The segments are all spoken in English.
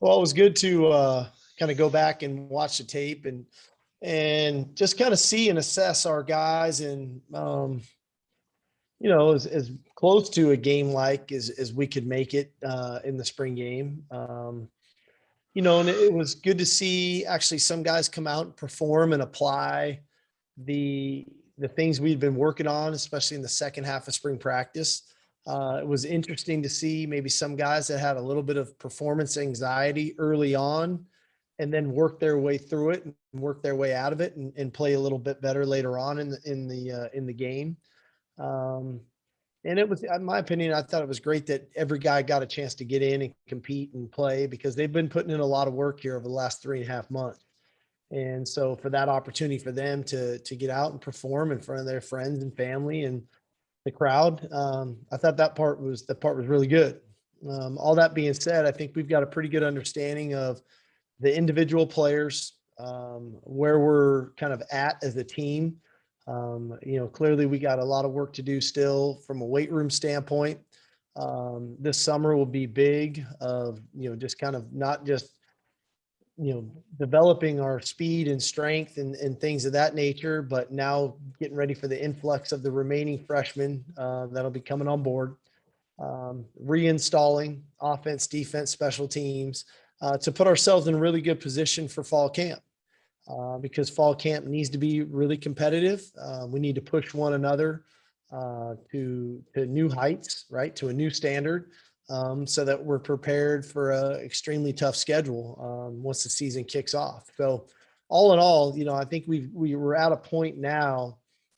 Well, it was good to kind of go back and watch the tape and just kind of see and assess our guys and as close to a game like as we could make it in the spring game. And it was good to see actually some guys come out and perform and apply the the things we've been working on, especially in the second half of spring practice. It was interesting to see maybe some guys that had a little bit of performance anxiety early on and then work their way through it and work their way out of it and play a little bit better later on in the game. Um, and it was, in my opinion, I thought it was great that every guy got a chance to get in and compete and play because they've been putting in a lot of work here over the last 3.5 months. And so for that opportunity for them to get out and perform in front of their friends and family and the crowd, I thought that part was really good. All that being said, I think we've got a pretty good understanding of the individual players, where we're kind of at as a team. Clearly we got a lot of work to do still from a weight room standpoint. This summer will be big of, just kind of not just, developing our speed and strength and things of that nature, but now getting ready for the influx of the remaining freshmen that'll be coming on board, reinstalling offense, defense, special teams, to put ourselves in a really good position for fall camp. Because fall camp needs to be really competitive. We need to push one another to new heights, right? To a new standard, so that we're prepared for an extremely tough schedule once the season kicks off. So all in all, I think we were at a point now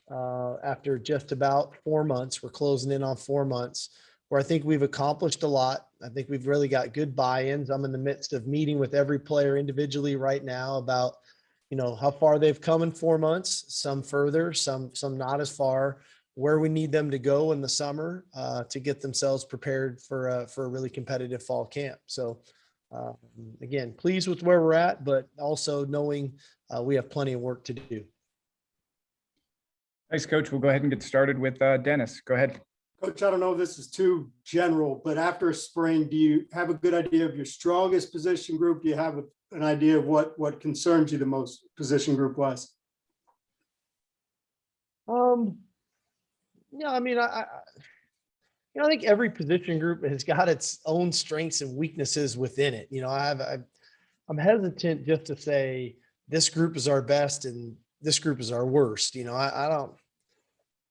after just about 4 months, we're closing in on 4 months, where I think we've accomplished a lot. I think we've really got good buy-ins. I'm in the midst of meeting with every player individually right now about how far they've come in 4 months, some further, some not as far, where we need them to go in the summer to get themselves prepared for a really competitive fall camp. So again, pleased with where we're at, but also knowing we have plenty of work to do. Thanks, Coach. We'll go ahead and get started with Dennis. Go ahead. Coach, I don't know if this is too general, but after spring, do you have a good idea of your strongest position group? Do you have an idea of what concerns you the most position group wise? Yeah, I mean, I think every position group has got its own strengths and weaknesses within it. I'm hesitant just to say this group is our best and this group is our worst. I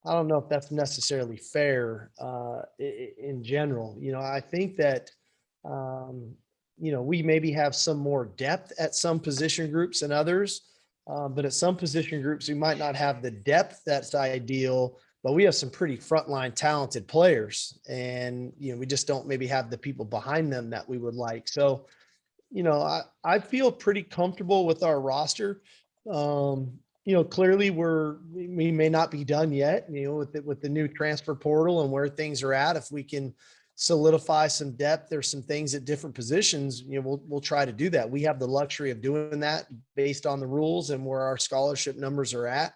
don't know if that's necessarily fair in general. I think that, we maybe have some more depth at some position groups than others, but at some position groups, we might not have the depth that's ideal, but we have some pretty frontline talented players and, we just don't maybe have the people behind them that we would like. So, I feel pretty comfortable with our roster. Clearly we may not be done yet, with the new transfer portal and where things are at. If we can solidify some depth, there's some things at different positions, we'll try to do that. We have the luxury of doing that based on the rules and where our scholarship numbers are at.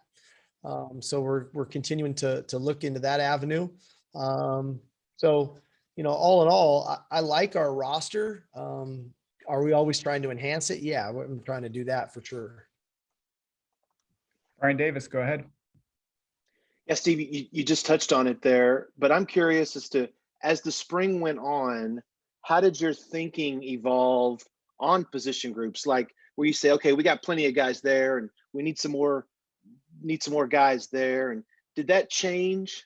So we're continuing to look into that avenue. So, all in all, I like our roster. Are we always trying to enhance it? Yeah, we're trying to do that for sure. Brian Davis, go ahead. Yeah, Steve, you just touched on it there, but I'm curious as the spring went on, how did your thinking evolve on position groups? Like where you say, okay, we got plenty of guys there and we need some more guys there. And did that change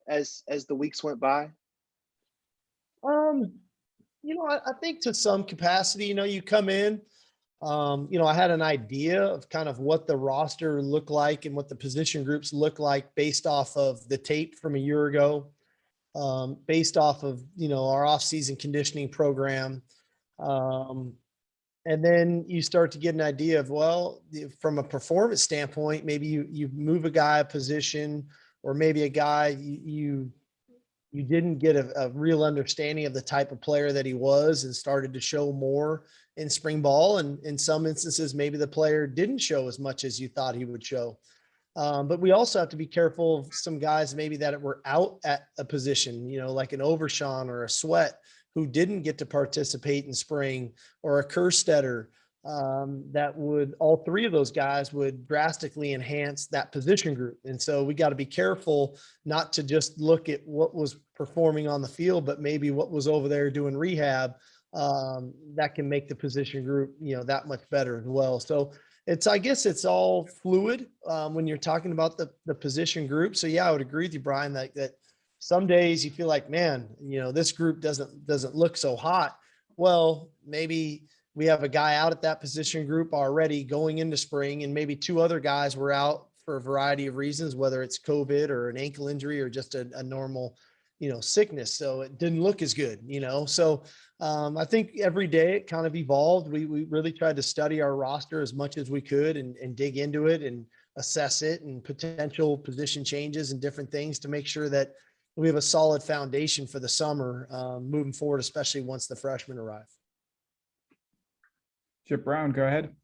as the weeks went by? I think to some capacity, you come in, I had an idea of kind of what the roster looked like and what the position groups look like based off of the tape from a year ago, based off of, our off-season conditioning program. And then you start to get an idea of, well, from a performance standpoint, maybe you move a guy a position, or maybe a guy you didn't get a real understanding of the type of player that he was and started to show more in spring ball. And in some instances, maybe the player didn't show as much as you thought he would show. But we also have to be careful of some guys maybe that were out at a position, like an Overshawn or a Sweat, who didn't get to participate in spring, or a Kerstetter, that would, all three of those guys would drastically enhance that position group. And so we got to be careful not to just look at what was performing on the field, but maybe what was over there doing rehab, that can make the position group, that much better as well. So I guess it's all fluid when you're talking about the position group. So yeah, I would agree with you, Brian, that some days you feel like, man, this group doesn't look so hot. Well, maybe we have a guy out at that position group already going into spring, and maybe two other guys were out for a variety of reasons, whether it's COVID or an ankle injury or just a normal, sickness. So it didn't look as good, So I think every day it kind of evolved. We really tried to study our roster as much as we could and dig into it and assess it and potential position changes and different things to make sure that we have a solid foundation for the summer moving forward, especially once the freshmen arrive. Chip Brown, go ahead.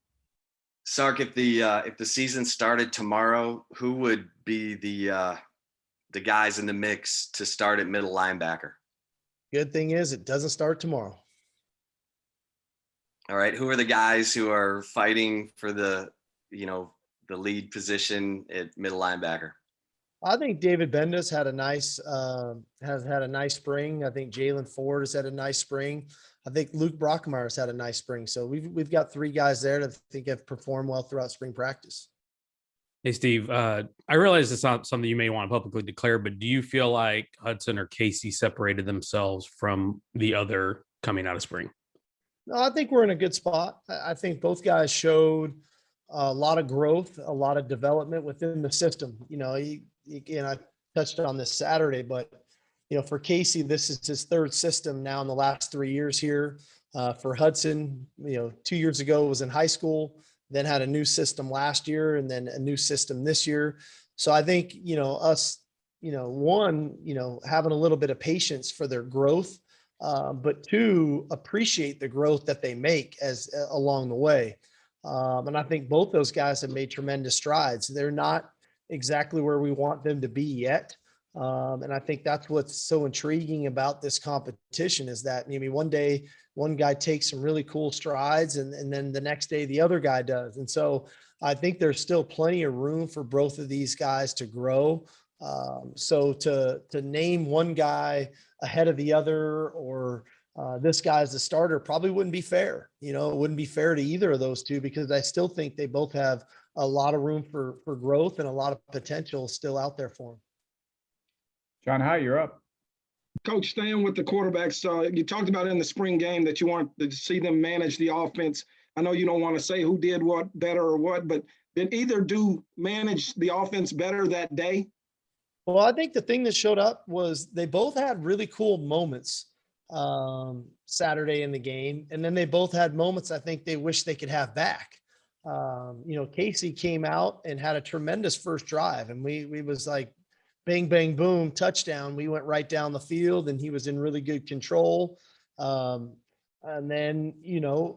Sark, if the season started tomorrow, who would be the guys in the mix to start at middle linebacker? Good thing is it doesn't start tomorrow. All right. Who are the guys who are fighting for the lead position at middle linebacker? I think David Benda's had a nice has had a nice spring. I think Jalen Ford has had a nice spring. I think Luke Brockmeyer's had a nice spring. So we've got three guys there that I think have performed well throughout spring practice. Hey, Steve, I realize it's not something you may want to publicly declare, but do you feel like Hudson or Casey separated themselves from the other coming out of spring? No, I think we're in a good spot. I think both guys showed a lot of growth, a lot of development within the system. And I touched on this Saturday, but for Casey, this is his third system now in the last 3 years here. For Hudson, 2 years ago was in high school, then had a new system last year, and then a new system this year. So I think us, one, having a little bit of patience for their growth, but two, appreciate the growth that they make as along the way. And I think both those guys have made tremendous strides. They're not exactly where we want them to be yet. And I think that's what's so intriguing about this competition is that maybe one day one guy takes some really cool strides and then the next day the other guy does. And so I think there's still plenty of room for both of these guys to grow. So to name one guy ahead of the other or this guy's the starter probably wouldn't be fair. It wouldn't be fair to either of those two because I still think they both have a lot of room for growth and a lot of potential still out there for them. John High, you're up. Coach, staying with the quarterbacks, you talked about in the spring game that you want to see them manage the offense. I know you don't want to say who did what better or what, but did either manage the offense better that day? Well, I think the thing that showed up was they both had really cool moments Saturday in the game. And then they both had moments I think they wish they could have back. Casey came out and had a tremendous first drive and we was like, bang, bang, boom, touchdown. We went right down the field and he was in really good control. And then,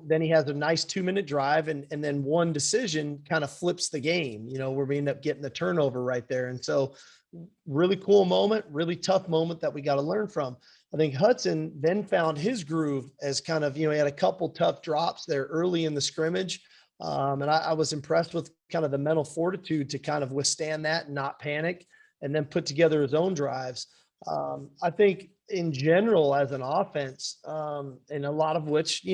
then he has a nice 2-minute drive and then one decision kind of flips the game, where we end up getting the turnover right there. And so really cool moment, really tough moment that we got to learn from. I think Hudson then found his groove as kind of, he had a couple tough drops there early in the scrimmage. And I was impressed with kind of the mental fortitude to kind of withstand that and not panic and then put together his own drives. I think in general as an offense, and a lot of which,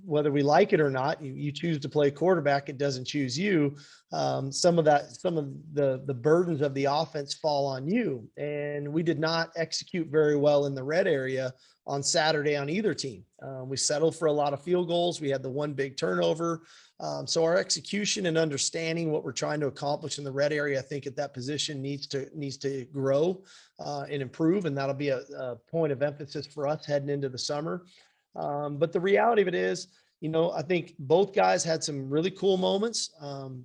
whether we like it or not, you choose to play quarterback, it doesn't choose you. Some of the burdens of the offense fall on you. And we did not execute very well in the red area on Saturday on either team. We settled for a lot of field goals. We had the one big turnover. So our execution and understanding what we're trying to accomplish in the red area, I think at that position needs to grow and improve. And that'll be a point of emphasis for us heading into the summer. But the reality of it is, I think both guys had some really cool moments.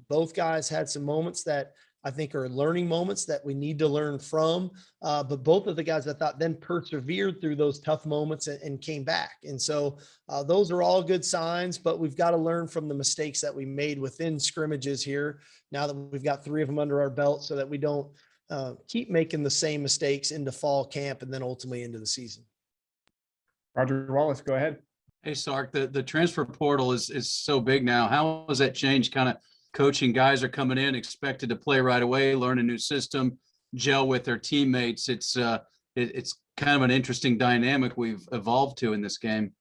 Both guys had some moments that I think are learning moments that we need to learn from. But both of the guys I thought then persevered through those tough moments and came back. And so those are all good signs, but we've got to learn from the mistakes that we made within scrimmages here. Now that we've got 3 of them under our belt so that we don't keep making the same mistakes into fall camp and then ultimately into the season. Roger Wallace, go ahead. Hey, Sark, the transfer portal is so big now. How has that changed kind of coaching? Guys are coming in expected to play right away, learn a new system, gel with their teammates. It's kind of an interesting dynamic we've evolved to in this game.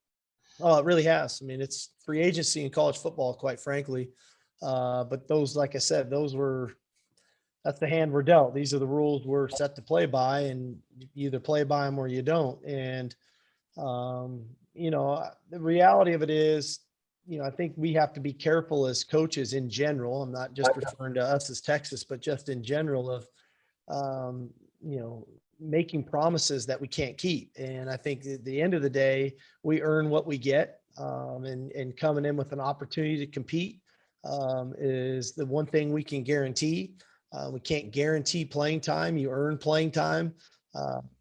Oh, it really has. I mean, it's free agency in college football, quite frankly. But those, like I said, that's the hand we're dealt. These are the rules we're set to play by, and you either play by them or you don't. And, the reality of it is, I think we have to be careful as coaches in general. I'm not just referring to us as Texas, but just in general of, making promises that we can't keep. And I think at the end of the day, we earn what we get, and coming in with an opportunity to compete is the one thing we can guarantee. We can't guarantee playing time. You earn playing time.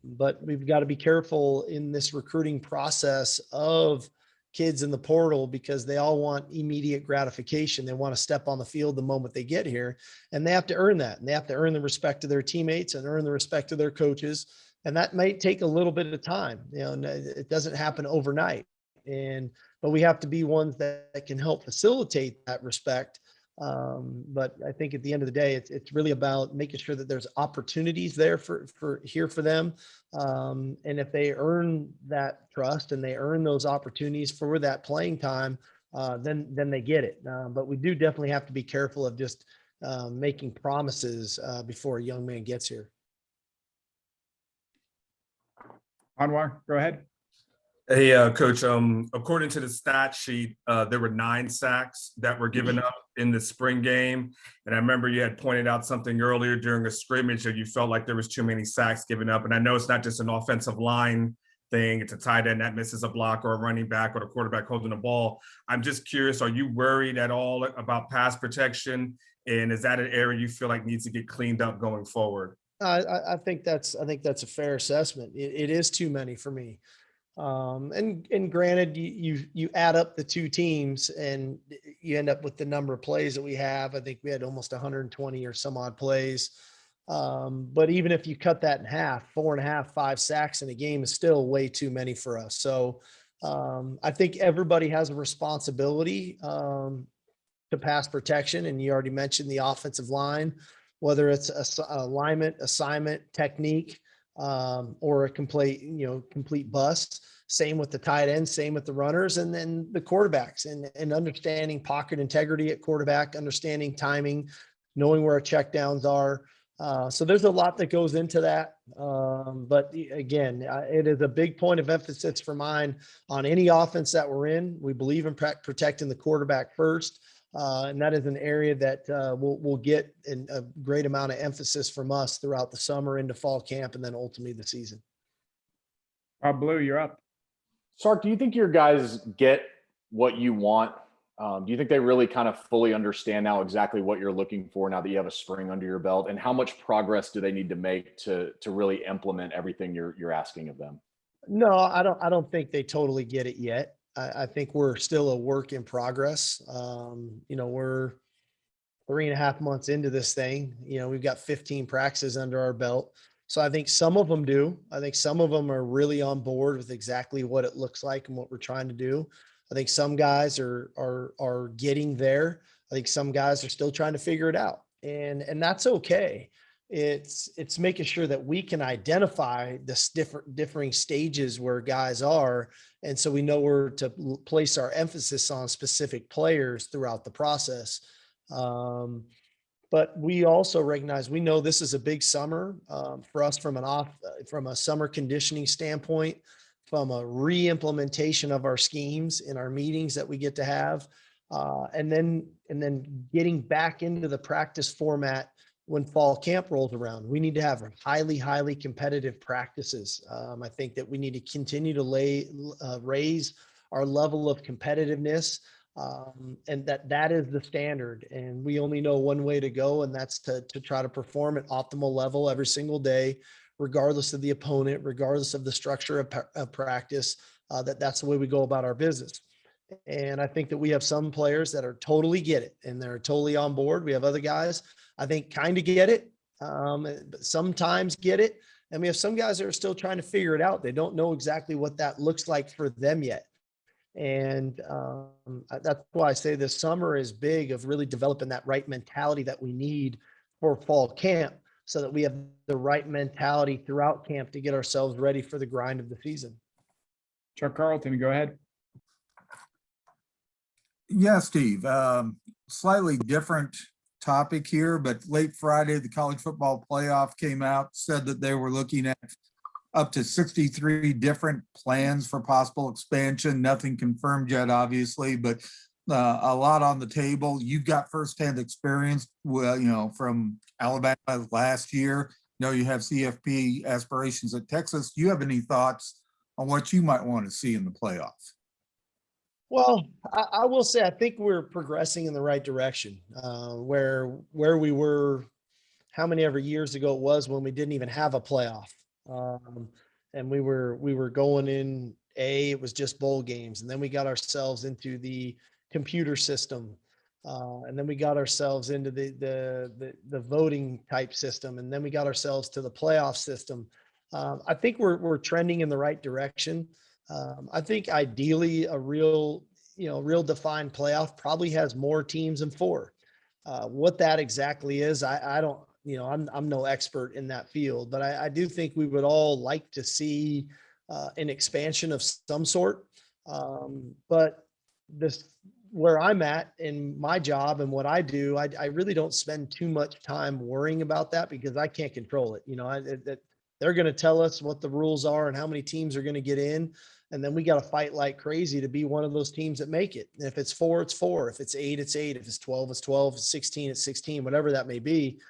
But we've got to be careful in this recruiting process of kids in the portal because they all want immediate gratification. They want to step on the field the moment they get here, and they have to earn that. And they have to earn the respect of their teammates and earn the respect of their coaches. And that might take a little bit of time. It doesn't happen overnight. But we have to be ones that can help facilitate that respect. But I think at the end of the day, it's really about making sure that there's opportunities there for them. And if they earn that trust and they earn those opportunities for that playing time, then they get it. But we do definitely have to be careful of just making promises before a young man gets here. Anwar, go ahead. Hey, Coach, according to the stat sheet, there were 9 sacks that were given up in the spring game. And I remember you had pointed out something earlier during a scrimmage that you felt like there was too many sacks given up. And I know it's not just an offensive line thing. It's a tight end that misses a block or a running back or the quarterback holding the ball. I'm just curious, are you worried at all about pass protection? And is that an area you feel like needs to get cleaned up going forward? I think that's a fair assessment. It is too many for me. And granted, you add up the two teams and you end up with the number of plays that we have. I think we had almost 120 or some odd plays. But even if you cut that in half, 4.5, 5 sacks in a game is still way too many for us. So I think everybody has a responsibility to pass protection. And you already mentioned the offensive line, whether it's alignment, assignment, technique, or a complete bust. Same with the tight ends, same with the runners, and then the quarterbacks and understanding pocket integrity at quarterback, understanding timing, knowing where our checkdowns are. So there's a lot that goes into that. But again, it is a big point of emphasis for mine on any offense that we're in. We believe in protecting the quarterback first. And that is an area that will get a great amount of emphasis from us throughout the summer into fall camp and then ultimately the season. Blue, you're up. Sark, do you think your guys get what you want? Do you think they really kind of fully understand now exactly what you're looking for now that you have a spring under your belt? And how much progress do they need to make to really implement everything you're asking of them? No, I don't think they totally get it yet. I think we're still a work in progress. We're 3.5 months into this thing. We've got 15 practices under our belt. So I think some of them do. I think some of them are really on board with exactly what it looks like and what we're trying to do. I think some guys are getting there. I think some guys are still trying to figure it out. And that's okay. It's making sure that we can identify this differing stages where guys are. And so we know where to place our emphasis on specific players throughout the process. But we also recognize, we know this is a big summer for us from a summer conditioning standpoint, from a re-implementation of our schemes in our meetings that we get to have, and then getting back into the practice format when fall camp rolls around. We need to have highly, highly competitive practices. I think that we need to continue to raise our level of competitiveness, and that is the standard. And we only know one way to go, and that's to try to perform at optimal level every single day, regardless of the opponent, regardless of the structure of practice. That's the way we go about our business. And I think that we have some players that are totally get it and they're totally on board. We have other guys, I think, kind of get it, but sometimes get it. And we have some guys that are still trying to figure it out. They don't know exactly what that looks like for them yet. And that's why I say this summer is big of really developing that right mentality that we need for fall camp, so that we have the right mentality throughout camp to get ourselves ready for the grind of the season. Chuck Carlton, go ahead. Yeah, Steve, slightly different topic here, but late Friday, the college football playoff came out, said that they were looking at up to 63 different plans for possible expansion. Nothing confirmed yet, obviously, but a lot on the table. You've got firsthand experience, well, from Alabama last year. You know, you have CFP aspirations at Texas. Do you have any thoughts on what you might want to see in the playoffs? Well, I will say I think we're progressing in the right direction. Where we were, how many ever years ago it was when we didn't even have a playoff, and we were going in. It was just bowl games, and then we got ourselves into the computer system, and then we got ourselves into the voting type system, and then we got ourselves to the playoff system. I think we're trending in the right direction. I think ideally a real defined playoff probably has more teams than 4. What that exactly is, I don't, I'm no expert in that field, but I do think we would all like to see an expansion of some sort. But where I'm at in my job and what I do, I really don't spend too much time worrying about that because I can't control it. They're going to tell us what the rules are and how many teams are going to get in. And then we got to fight like crazy to be one of those teams that make it. And if it's 4, it's 4. If it's 8, it's 8. If it's 12, it's 12. If it's 16, it's 16, whatever that may be.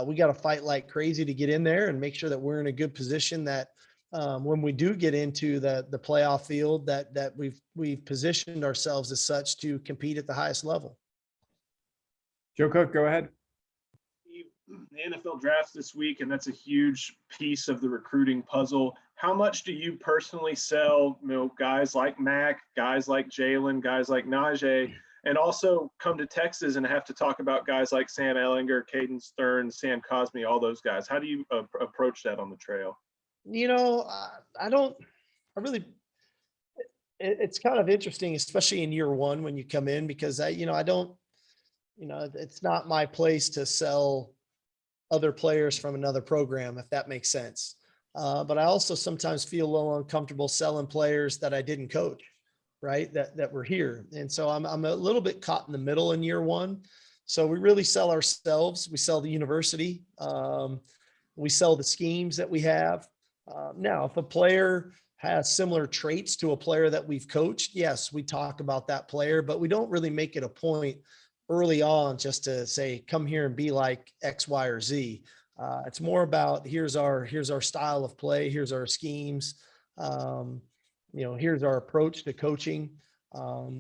We got to fight like crazy to get in there and make sure that we're in a good position that when we do get into the playoff field, that we've positioned ourselves as such to compete at the highest level. Joe Cook, go ahead. The NFL drafts this week, and that's a huge piece of the recruiting puzzle. How much do you personally sell, guys like Mac, guys like Jalen, guys like Najee, and also come to Texas and have to talk about guys like Sam Ehlinger, Caden Stearns, Sam Cosmi, all those guys? How do you approach that on the trail? It's kind of interesting, especially in year one when you come in, because it's not my place to sell other players from another program, if that makes sense. But I also sometimes feel a little uncomfortable selling players that I didn't coach, right? That were here. And so I'm a little bit caught in the middle in year one. So we really sell ourselves. We sell the university. We sell the schemes that we have. Now, if a player has similar traits to a player that we've coached, yes, we talk about that player, but we don't really make it a point early on just to say, come here and be like X, Y, or Z. It's more about here's our style of play. Here's our schemes. Here's our approach to coaching.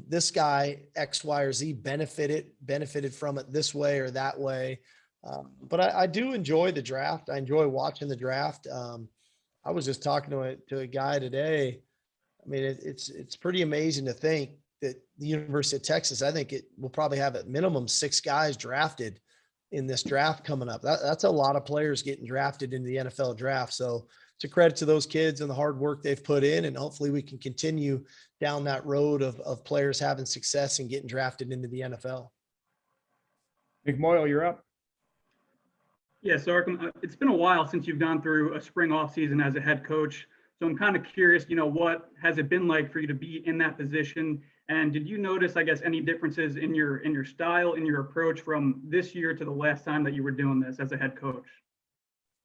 This guy, X, Y, or Z benefited from it this way or that way. But I do enjoy the draft. I enjoy watching the draft. I was just talking to a guy today. I mean, it's pretty amazing to think that the University of Texas, I think it will probably have at minimum 6 guys drafted in this draft coming up. That's a lot of players getting drafted into the NFL draft. So it's a credit to those kids and the hard work they've put in. And hopefully we can continue down that road of players having success and getting drafted into the NFL. Nick Moyle, you're up. Yeah, Sark, it's been a while since you've gone through a spring off season as a head coach. So I'm kind of curious, what has it been like for you to be in that position? And did you notice, I guess, any differences in your style, in your approach from this year to the last time that you were doing this as a head coach?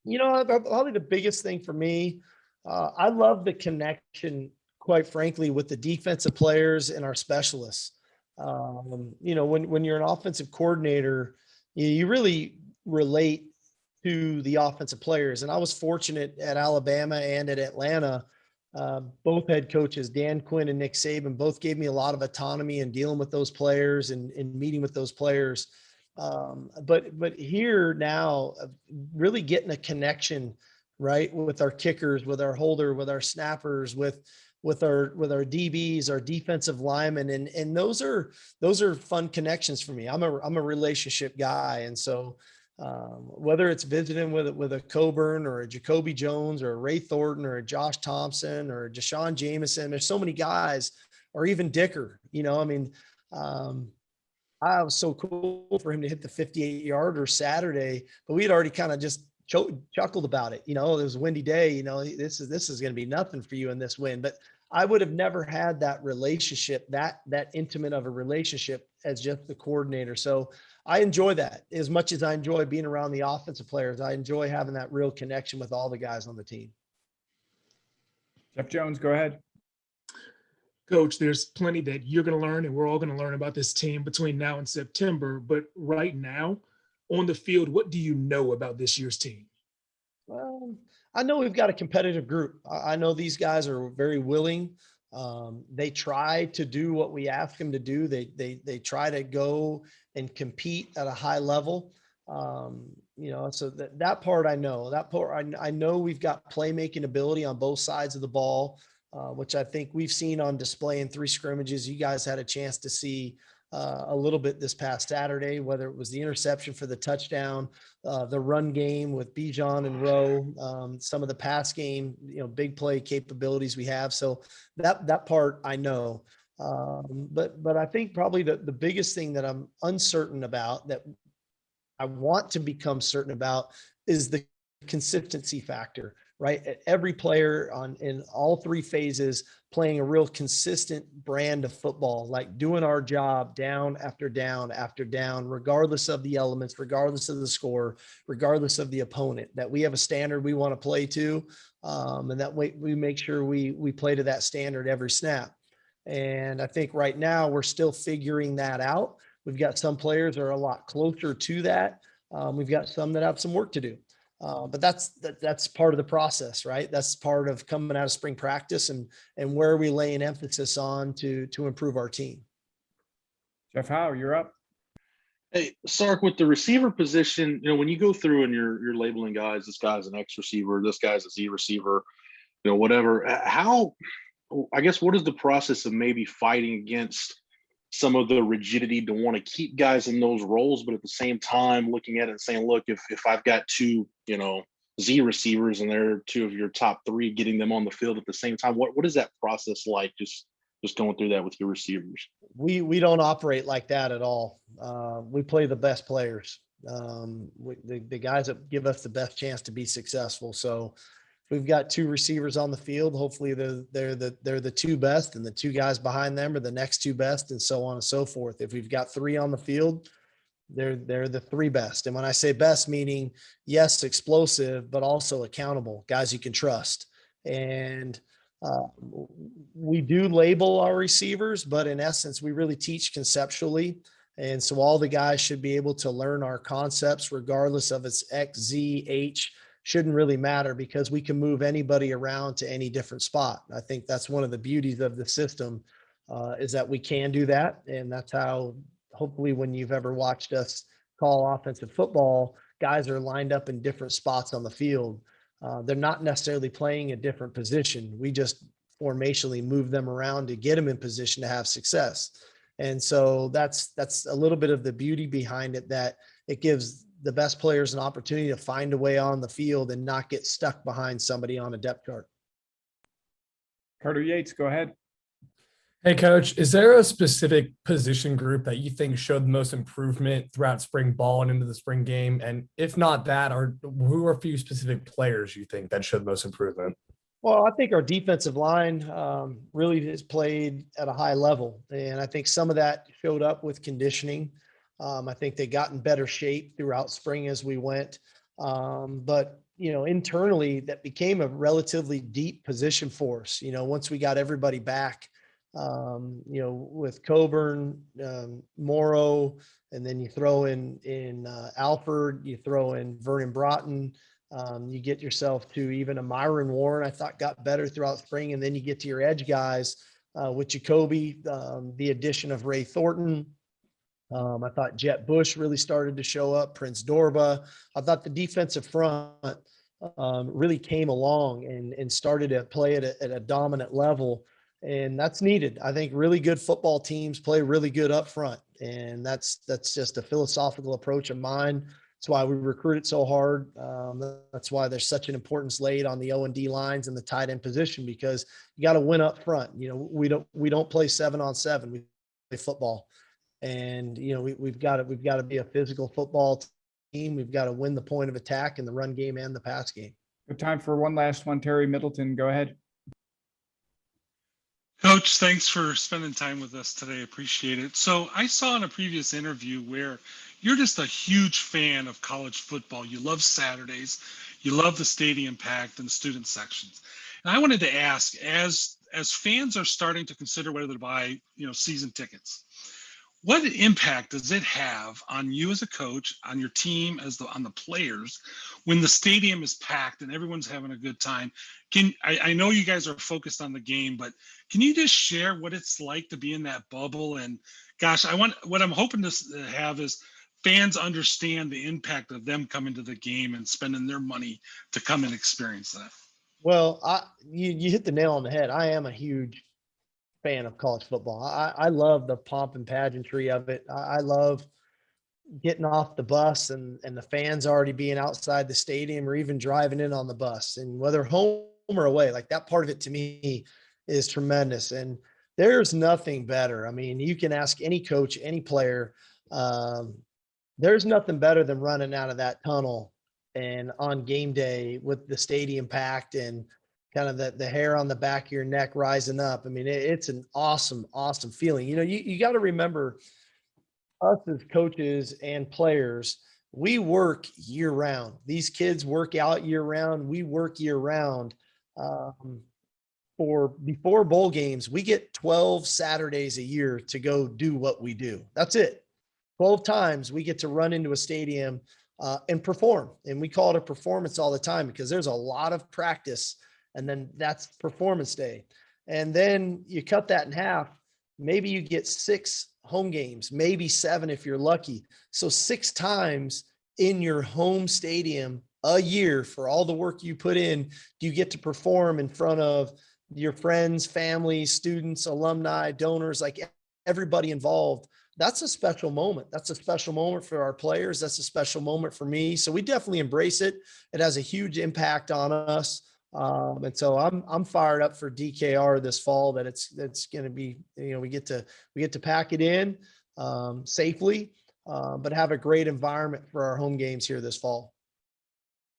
Probably the biggest thing for me, I love the connection, quite frankly, with the defensive players and our specialists. When you're an offensive coordinator, you really relate to the offensive players. And I was fortunate at Alabama and at Atlanta. Both head coaches, Dan Quinn and Nick Saban, both gave me a lot of autonomy in dealing with those players and meeting with those players. But here now, really getting a connection, right, with our kickers, with our holder, with our snappers, with our DBs, our defensive linemen, and those are fun connections for me. I'm a relationship guy, and so Whether it's visiting with a Coburn or a Jacoby Jones or a Ray Thornton or a Josh Thompson or a Deshaun Jameson, there's so many guys, or even Dicker, I mean, I was so cool for him to hit the 58-yarder Saturday, but we had already kind of just chuckled about it. It was a windy day. This is going to be nothing for you in this wind. But I would have never had that relationship, that intimate of a relationship as just the coordinator. So I enjoy that as much as I enjoy being around the offensive players. I enjoy having that real connection with all the guys on the team. Jeff Jones, go ahead. Coach, there's plenty that you're going to learn, and we're all going to learn about this team between now and September. But right now, on the field, what do you know about this year's team? Well, I know we've got a competitive group. I know these guys are very willing. They try to do what we ask them to do. They try to go and compete at a high level. So that part I know. That part I know we've got playmaking ability on both sides of the ball. Which I think we've seen on display in 3 scrimmages. You guys had a chance to see a little bit this past Saturday, whether it was the interception for the touchdown, the run game with Bijan and Rowe, some of the pass game, big play capabilities we have. So that part I know. But I think probably the biggest thing that I'm uncertain about, that I want to become certain about, is the consistency factor. Right? Every player in all 3 phases playing a real consistent brand of football, like doing our job down after down after down, regardless of the elements, regardless of the score, regardless of the opponent, that we have a standard we want to play to. And that way we make sure we play to that standard every snap. And I think right now we're still figuring that out. We've got some players that are a lot closer to that. We've got some that have some work to do. But that's part of the process, right? That's part of coming out of spring practice and where are we laying emphasis on to improve our team. Jeff Howe, you're up. Hey, Sark, with the receiver position, when you go through and you're labeling guys, this guy's an X receiver, this guy's a Z receiver, whatever. I guess, what is the process of maybe fighting against some of the rigidity to want to keep guys in those roles, but at the same time looking at it and saying, look, if I've got 2, Z receivers and they're 2 of your top 3, getting them on the field at the same time, what is that process like? Just going through that with your receivers. We don't operate like that at all. We play the best players. The guys that give us the best chance to be successful. So we've got 2 receivers on the field. Hopefully they're the 2 best, and the 2 guys behind them are the next 2 best, and so on and so forth. If we've got 3 on the field, they're the 3 best. And when I say best, meaning yes, explosive, but also accountable, guys you can trust. And we do label our receivers, but in essence, we really teach conceptually. And so all the guys should be able to learn our concepts regardless of its X, Z, H. Shouldn't really matter, because we can move anybody around to any different spot. I think that's one of the beauties of the system, is that we can do that. And that's how, hopefully, when you've ever watched us call offensive football, guys are lined up in different spots on the field. They're not necessarily playing a different position. We just formationally move them around to get them in position to have success. And so that's a little bit of the beauty behind it, that it gives the best players an opportunity to find a way on the field and not get stuck behind somebody on a depth chart. Carter Yates, go ahead. Hey, Coach, is there a specific position group that you think showed the most improvement throughout spring ball and into the spring game? And if not that, who are a few specific players you think that showed the most improvement? Well, I think our defensive line really has played at a high level. And I think some of that showed up with conditioning. I think they got in better shape throughout spring as we went. But, internally, that became a relatively deep position for us. Once we got everybody back, with Coburn, Morrow, and then you throw in Alford, you throw in Vernon Broughton, you get yourself to even a Myron Warren, I thought got better throughout spring. And then you get to your edge guys with Jacoby, the addition of Ray Thornton. I thought Jet Bush really started to show up, Prince Dorba. I thought the defensive front really came along and started to play at a dominant level. And that's needed. I think really good football teams play really good up front. And that's just a philosophical approach of mine. That's why we recruit it so hard. That's why there's such an importance laid on the O&D lines and the tight end position, because you got to win up front. You know, we don't play 7-on-7. We play football, and you know we've got to be a physical football team. We've got to win the point of attack in the run game and the pass game. Good time for one last one. Terry Middleton, go ahead. Coach, thanks for spending time with us today. Appreciate it. So I saw in a previous interview where you're just a huge fan of college football. You love Saturdays. You love the stadium packed and the student sections. And I wanted to ask, as fans are starting to consider whether to buy, season tickets, what impact does it have on you as a coach, on your team, on the players, when the stadium is packed and everyone's having a good time? I know you guys are focused on the game, but can you just share what it's like to be in that bubble? And gosh, what I'm hoping to have is fans understand the impact of them coming to the game and spending their money to come and experience that. Well, you hit the nail on the head. I am a huge fan of college football. I love the pomp and pageantry of it. I love getting off the bus and the fans already being outside the stadium or even driving in on the bus, and whether home or away, like that part of it to me is tremendous. And there's nothing better. I mean, you can ask any coach, any player, there's nothing better than running out of that tunnel and on game day with the stadium packed and kind of the hair on the back of your neck rising up. I mean, it's an awesome, awesome feeling. You got to remember, us as coaches and players, we work year round. These kids work out year round. We work year round. Before bowl games, we get 12 Saturdays a year to go do what we do. That's it. 12 times we get to run into a stadium and perform. And we call it a performance all the time because there's a lot of practice, and then that's performance day. And then you cut that in half. Maybe you get 6 home games, maybe 7 if you're lucky. So 6 times in your home stadium a year for all the work you put in, you get to perform in front of your friends, family, students, alumni, donors, like everybody involved. That's a special moment. That's a special moment for our players. That's a special moment for me. So we definitely embrace it. It has a huge impact on us. And so I'm fired up for DKR this fall, that it's going to be, we get to pack it in safely, but have a great environment for our home games here this fall.